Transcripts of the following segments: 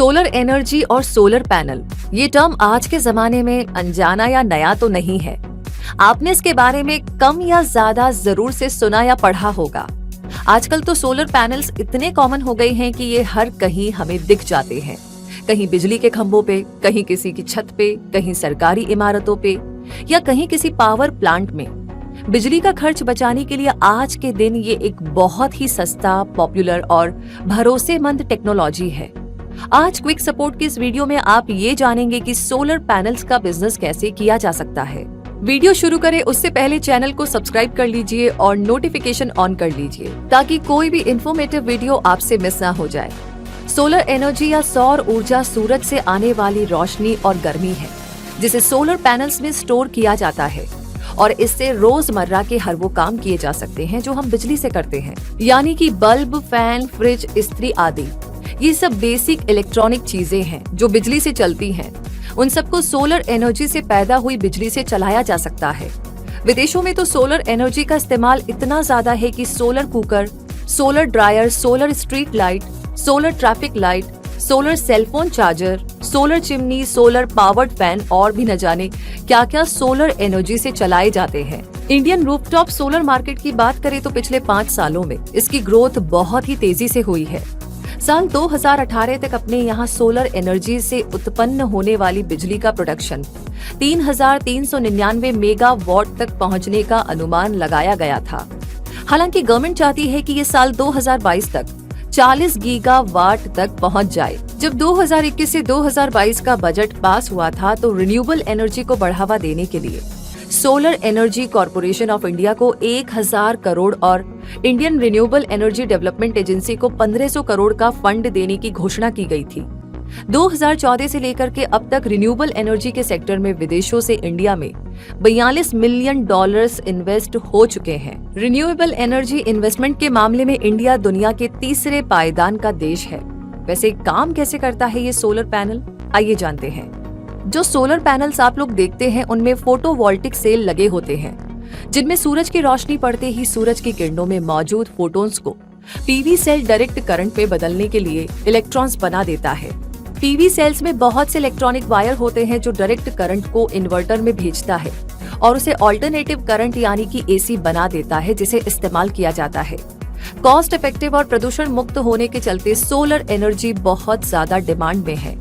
Solar energy और solar panel, ये term आज के जमाने में अनजाना या नया तो नहीं है। आपने इसके बारे में कम या ज्यादा जरूर से सुना या पढ़ा होगा। आजकल तो सोलर पैनल्स इतने कॉमन हो गए हैं कि ये हर कहीं हमें दिख जाते हैं। कहीं बिजली के खंभों पे, कहीं किसी की छत पे, कहीं सरकारी इमारतों पे या कहीं किसी पावर प्लांट में। बिजली का खर्च बचाने के लिए आज के दिन ये एक बहुत ही सस्ता, पॉपुलर और भरोसेमंद टेक्नोलॉजी है। आज क्विक सपोर्ट की इस वीडियो में आप ये जानेंगे कि सोलर पैनल्स का बिजनेस कैसे किया जा सकता है। वीडियो शुरू करें उससे पहले चैनल को सब्सक्राइब कर लीजिए और नोटिफिकेशन ऑन कर लीजिए ताकि कोई भी इंफॉर्मेटिव वीडियो आपसे मिस ना हो जाए। सोलर एनर्जी या सौर ऊर्जा सूरज से आने वाली रोशनी और गर्मी है जिसे सोलर पैनल्स में स्टोर किया जाता है और इससे रोजमर्रा के हर वो काम किए जा सकते हैं जो हम बिजली से करते हैं, यानी कि बल्ब, फैन, फ्रिज, इस्त्री आदि। ये सब बेसिक इलेक्ट्रॉनिक चीजें हैं जो बिजली से चलती हैं। उन सबको सोलर एनर्जी से पैदा हुई बिजली से चलाया जा सकता है। विदेशों में तो सोलर एनर्जी का इस्तेमाल इतना ज्यादा है कि solar cooker, solar dryer, solar street light, solar traffic light, solar cellphone charger, solar chimney, solar powered fan और भी न जाने क्या क्या सोलर एनर्जी से चलाए जाते हैं। इंडियन रूफटॉप सोलर मार्केट की बात करें तो पिछले 5 सालों में इसकी ग्रोथ बहुत ही तेजी से हुई है। साल 2018 तक अपने यहाँ सोलर एनर्जी से उत्पन्न होने वाली बिजली का प्रोडक्शन 3,399 मेगावाट तक पहुँचने का अनुमान लगाया गया था। हालांकि गवर्नमेंट चाहती है कि ये साल 2022 तक 40 गीगावाट तक पहुंच जाए। जब 2021 से 2022 का बजट पास हुआ था तो रिन्यूएबल एनर्जी को बढ़ावा देने के लिए solar energy corporation of India को 1000 करोड़ और Indian renewable energy development agency को 1500 करोड़ का फंड देने की घोषणा की गई थी। 2014 से लेकर के अब तक रिन्यूएबल एनर्जी के सेक्टर में विदेशों से इंडिया में $42 मिलियन इन्वेस्ट हो चुके हैं। रिन्यूएबल एनर्जी इन्वेस्टमेंट के मामले में इंडिया दुनिया के तीसरे पायदान का देश है। वैसे काम कैसे करता है ये सोलर पैनल, आइए जानते हैं। जो सोलर पैनल्स आप लोग देखते हैं उनमें फोटोवोल्टिक सेल लगे होते हैं जिनमें सूरज की रोशनी पड़ते ही सूरज की किरणों में मौजूद फोटोन्स को पीवी सेल डायरेक्ट करंट में बदलने के लिए इलेक्ट्रॉन्स बना देता है। पीवी सेल्स में बहुत से इलेक्ट्रॉनिक वायर होते हैं जो डायरेक्ट करंट को इन्वर्टर में भेजता है और उसे ऑल्टरनेटिव करंट यानी कि एसी बना देता है जिसे इस्तेमाल किया जाता है। कॉस्ट इफेक्टिव और प्रदूषण मुक्त होने के चलते सोलर एनर्जी बहुत ज्यादा डिमांड में है।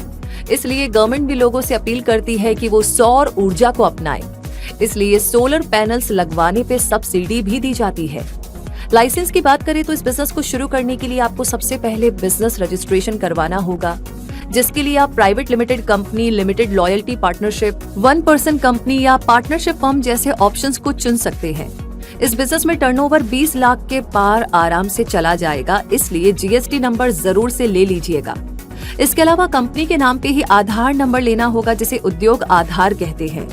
इसलिए गवर्नमेंट भी लोगों से अपील करती है कि वो सौर ऊर्जा को अपनाएं। इसलिए सोलर पैनल्स लगवाने पे सब्सिडी भी दी जाती है। लाइसेंस की बात करें तो इस बिजनेस को शुरू करने के लिए आपको सबसे पहले बिजनेस रजिस्ट्रेशन करवाना होगा, जिसके लिए आप private limited company, limited loyalty partnership, 1 person company या पार्टनरशिप फर्म जैसे ऑप्शंस को चुन सकते हैं। इस बिजनेस में टर्नओवर 20 लाख के पार आराम से चला जाएगा, इसलिए जीएसटी नंबर जरूर से ले लीजिएगा। इसके अलावा कंपनी के नाम पे ही आधार नंबर लेना होगा जिसे उद्योग आधार कहते हैं।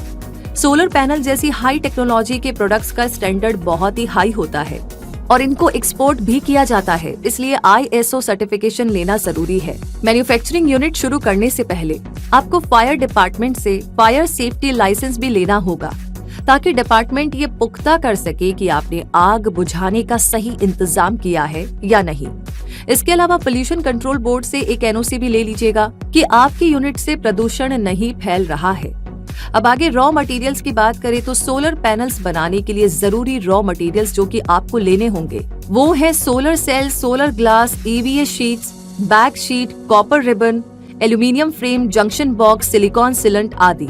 सोलर पैनल जैसी हाई टेक्नोलॉजी के प्रोडक्ट्स का स्टैंडर्ड बहुत ही हाई होता है और इनको एक्सपोर्ट भी किया जाता है, इसलिए ISO सर्टिफिकेशन लेना जरूरी है। मैन्युफैक्चरिंग यूनिट शुरू करने से पहले आपको फायर डिपार्टमेंट से फायर सेफ्टी लाइसेंस भी लेना होगा ताकि डिपार्टमेंट ये पुख्ता कर सके कि आपने आग बुझाने का सही इंतजाम किया है या नहीं। इसके अलावा पोल्यूशन कंट्रोल बोर्ड से एक NOC भी ले लीजिएगा कि आपकी यूनिट से प्रदूषण नहीं फैल रहा है। अब आगे रॉ मटेरियल्स की बात करें तो सोलर पैनल्स बनाने के लिए जरूरी रॉ मटेरियल्स जो कि आपको लेने होंगे वो है solar cell, solar glass, EVA sheets, back sheet, copper ribbon, aluminium frame, junction box, silicone sealant आदि।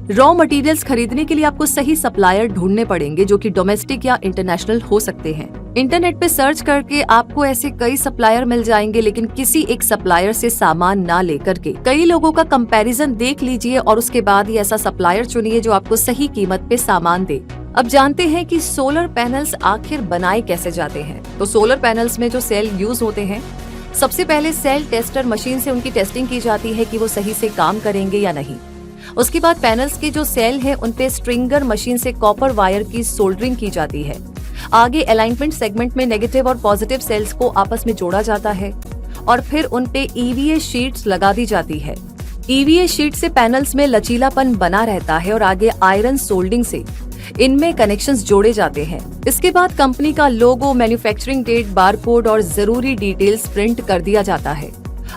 रॉ मटेरियल्स खरीदने के लिए आपको सही सप्लायर ढूंढने पड़ेंगे जो कि डोमेस्टिक या इंटरनेशनल हो सकते हैं। इंटरनेट पे सर्च करके आपको ऐसे कई सप्लायर मिल जाएंगे, लेकिन किसी एक सप्लायर से सामान ना लेकर के कई लोगों का कंपैरिजन देख लीजिए और उसके बाद ही ऐसा सप्लायर चुनिए जो आपको सही कीमत पे सामान दे। अब जानते हैं कि सोलर पैनल्स आखिर बनाए कैसे जाते हैं। तो सोलर पैनल्स में जो सेल यूज होते हैं, सबसे पहले सेल टेस्टर मशीन से उनकी टेस्टिंग की जाती है कि वो सही से काम करेंगे या नहीं। उसके बाद पैनल्स के जो सेल है उन पे स्ट्रिंगर मशीन से कॉपर वायर की सोल्डरिंग की जाती है। आगे अलाइनमेंट सेगमेंट में नेगेटिव और पॉजिटिव सेल्स को आपस में जोड़ा जाता है और फिर उन पे EVA शीट्स लगा दी जाती है। EVA शीट से पैनल्स में लचीलापन बना रहता है और आगे आयरन सोल्डिंग से इनमें कनेक्शंस जोड़े जाते हैं। इसके बाद कंपनी का लोगो, मैन्युफैक्चरिंग डेट, बारकोड और जरूरी डिटेल्स प्रिंट कर दिया जाता है।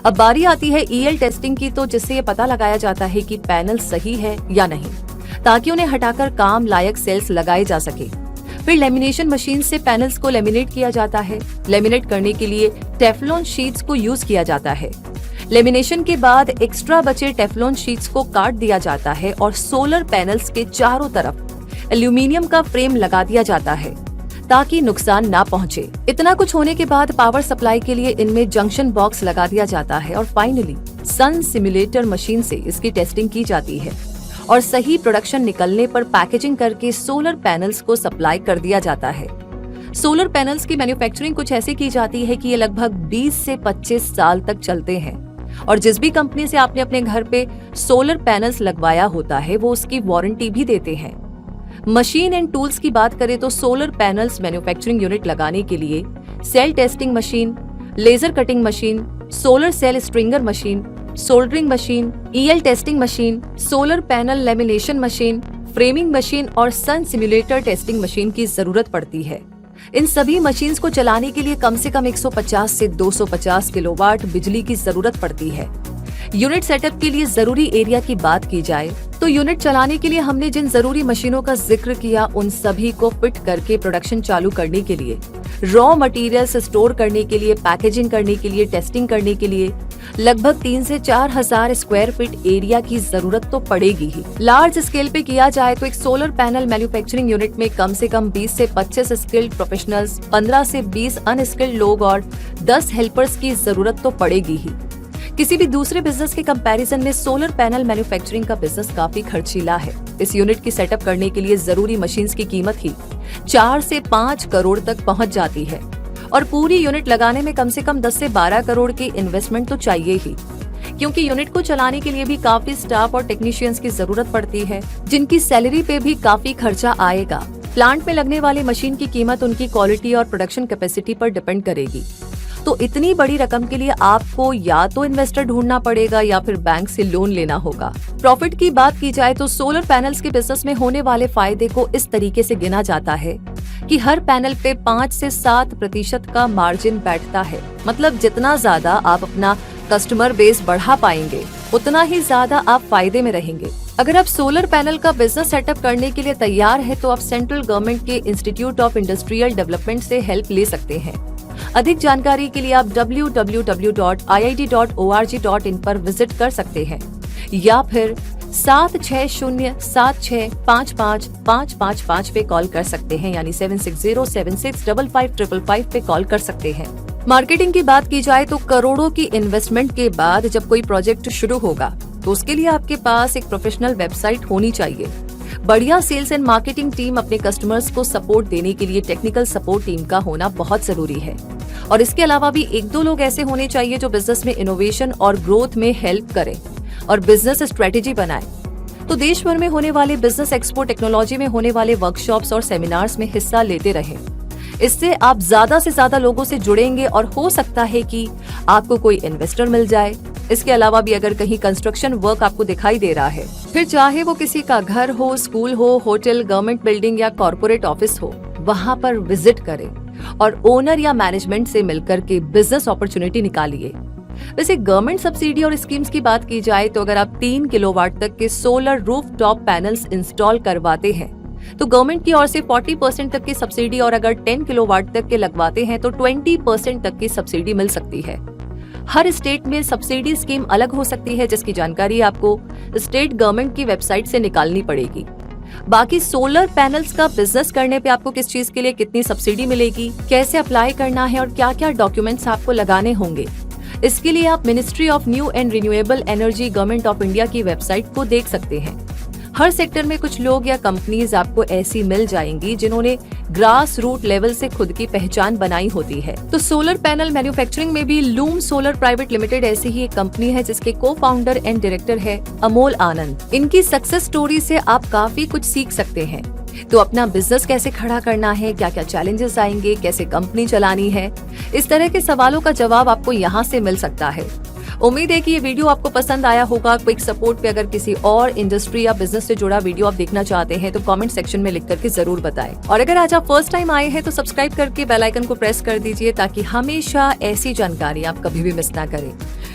अब बारी आती है ईएल टेस्टिंग की, तो जिससे ये पता लगाया जाता है कि पैनल सही है या नहीं, ताकि उन्हें हटाकर काम लायक सेल्स लगाए जा सके। फिर लेमिनेशन मशीन से पैनल्स को लेमिनेट किया जाता है। लेमिनेट करने के लिए टेफ्लॉन शीट्स को यूज किया जाता है। लेमिनेशन के बाद एक्स्ट्रा बचे टेफ्लॉन शीट्स को काट दिया जाता है और सोलर पैनल्स के चारों तरफ एल्यूमिनियम का फ्रेम लगा दिया जाता है ताकि नुकसान ना पहुंचे। इतना कुछ होने के बाद पावर सप्लाई के लिए इनमें जंक्शन बॉक्स लगा दिया जाता है और फाइनली सन सिमुलेटर मशीन से इसकी टेस्टिंग की जाती है और सही प्रोडक्शन निकलने पर पैकेजिंग करके सोलर पैनल्स को सप्लाई कर दिया जाता है। सोलर पैनल्स की मैन्युफैक्चरिंग कुछ ऐसे की जाती है कि ये लगभग 20 से 25 साल तक चलते हैं और जिस भी कंपनी से आपने अपने घर पे सोलर पैनल्स लगवाया होता है वो उसकी वारंटी भी देते हैं। मशीन एंड टूल्स की बात करें तो सोलर पैनल्स मैन्युफैक्चरिंग यूनिट लगाने के लिए cell testing machine, laser cutting machine, solar cell stringer machine, soldering machine, EL testing machine, solar panel lamination machine, framing machine और सन सिमुलेटर टेस्टिंग मशीन की जरूरत पड़ती है। इन सभी मशीन्स को चलाने के लिए कम से कम 150 से 250 किलोवाट बिजली की जरूरत पड़ती है। यूनिट सेटअप के लिए जरूरी एरिया की बात की जाए तो यूनिट चलाने के लिए हमने जिन जरूरी मशीनों का जिक्र किया उन सभी को फिट करके प्रोडक्शन चालू करने के लिए, रॉ मटेरियल्स स्टोर करने के लिए, पैकेजिंग करने के लिए, टेस्टिंग करने के लिए लगभग 3 से 4 हजार स्क्वायर फीट एरिया की जरूरत तो पड़ेगी ही। लार्ज स्केल पे किया जाए तो एक सोलर पैनल मैन्युफैक्चरिंग यूनिट में कम से कम 20 से 25 स्किल्ड प्रोफेशनल्स, 15 से 20 अनस्किल्ड लोग और 10 हेल्पर्स की जरूरत तो पड़ेगी ही। किसी भी दूसरे बिजनेस के कंपैरिजन में सोलर पैनल मैन्युफैक्चरिंग का बिजनेस काफी खर्चीला है। इस यूनिट की सेटअप करने के लिए जरूरी मशीन्स की कीमत ही 4 से 5 करोड़ तक पहुंच जाती है और पूरी यूनिट लगाने में कम से कम 10 से 12 करोड़ की इन्वेस्टमेंट तो चाहिए ही, क्योंकि यूनिट को चलाने के लिए भी काफी स्टाफ और टेक्नीशियंस की जरूरत पड़ती है, जिनकी सैलरी पे भी काफी खर्चा आएगा। प्लांट में लगने वाली मशीन की कीमत उनकी क्वालिटी और प्रोडक्शन कैपेसिटी पर डिपेंड करेगी। तो इतनी बड़ी रकम के लिए आपको या तो इन्वेस्टर ढूंढना पड़ेगा या फिर बैंक से लोन लेना होगा। प्रॉफिट की बात की जाए तो सोलर पैनल्स के बिजनेस में होने वाले फायदे को इस तरीके से गिना जाता है कि हर पैनल पे 5 से 7% का मार्जिन बैठता है। मतलब जितना ज्यादा आप अपना कस्टमर बेस बढ़ा पाएंगे उतना ही ज्यादा आप फायदे में रहेंगे। अगर आप सोलर पैनल का बिजनेस सेटअप करने के लिए तैयार है तो आप सेंट्रल गवर्नमेंट के इंस्टीट्यूट ऑफ इंडस्ट्रियल डेवलपमेंट से हेल्प ले सकते हैं। अधिक जानकारी के लिए आप www.iid.org.in पर विजिट कर सकते हैं या फिर 7607655555 पे कॉल कर सकते हैं, यानी 7607655555 पे कॉल कर सकते हैं। मार्केटिंग की बात की जाए तो करोड़ों की इन्वेस्टमेंट के बाद जब कोई प्रोजेक्ट शुरू होगा तो उसके लिए आपके पास एक प्रोफेशनल वेबसाइट होनी चाहिए। बढ़िया सेल्स एंड मार्केटिंग टीम अपने कस्टमर्स को सपोर्ट देने के लिए टेक्निकल सपोर्ट टीम का होना बहुत जरूरी है और इसके अलावा भी 1-2 लोग ऐसे होने चाहिए जो बिजनेस में इनोवेशन और ग्रोथ में हेल्प करें और बिजनेस स्ट्रेटेजी बनाए। तो देश भर में होने वाले बिजनेस एक्सपो, टेक्नोलॉजी में होने वाले वर्कशॉप्स और सेमिनार्स में हिस्सा लेते रहें। इससे आप ज्यादा से ज्यादा लोगों से जुड़ेंगे और हो सकता है कि आपको कोई इन्वेस्टर मिल जाए। इसके अलावा भी अगर कहीं कंस्ट्रक्शन वर्क आपको दिखाई दे रहा है, फिर चाहे वो किसी का घर हो, स्कूल हो, होटल, गवर्नमेंट बिल्डिंग या कॉर्पोरेट ऑफिस हो, वहाँ पर विजिट करें और ओनर या मैनेजमेंट से मिलकर के बिजनेस अपॉर्चुनिटी निकालिए। वैसे गवर्नमेंट सब्सिडी और स्कीम्स की बात की जाए तो अगर आप 3 किलोवाट तक के सोलर रूफटॉप पैनल्स इंस्टॉल करवाते हैं तो गवर्नमेंट की ओर से 40% तक की सब्सिडी और अगर 10 किलोवाट तक के लगवाते हैं तो 20% तक की सब्सिडी मिल सकती है। हर स्टेट में सब्सिडी स्कीम अलग हो सकती है, जिसकी जानकारी आपको स्टेट गवर्नमेंट की वेबसाइट से निकालनी पड़ेगी। बाकी सोलर पैनल्स का बिजनेस करने पे आपको किस चीज के लिए कितनी सब्सिडी मिलेगी, कैसे अप्लाई करना है और क्या क्या डॉक्यूमेंट्स आपको लगाने होंगे, इसके लिए आप ministry of new and renewable energy, government of India की वेबसाइट को देख सकते हैं। हर सेक्टर में कुछ लोग या कंपनीज आपको ऐसी मिल जाएंगी जिन्होंने ग्रास रूट लेवल से खुद की पहचान बनाई होती है। तो सोलर पैनल मैन्युफैक्चरिंग में भी लूम सोलर प्राइवेट लिमिटेड ऐसी ही एक कंपनी है जिसके को फाउंडर एंड डायरेक्टर है अमोल आनंद। इनकी सक्सेस स्टोरी से आप काफी कुछ सीख सकते हैं। तो अपना बिजनेस कैसे खड़ा करना है, क्या क्या चैलेंजेस आएंगे, कैसे कंपनी चलानी है, इस तरह के सवालों का जवाब आपको यहाँ से मिल सकता है। उम्मीद है कि ये वीडियो आपको पसंद आया होगा। क्विक सपोर्ट पे अगर किसी और इंडस्ट्री या बिजनेस से जुड़ा वीडियो आप देखना चाहते हैं तो कमेंट सेक्शन में लिख करके जरूर बताएं। और अगर आज आप फर्स्ट टाइम आए हैं तो सब्सक्राइब करके बेल आइकन को प्रेस कर दीजिए ताकि हमेशा ऐसी जानकारी आप कभी भी मिस ना करें।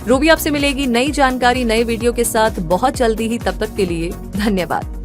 रूबी आपसे मिलेगी नई जानकारी नए वीडियो के साथ बहुत जल्दी ही। तब तक के लिए धन्यवाद।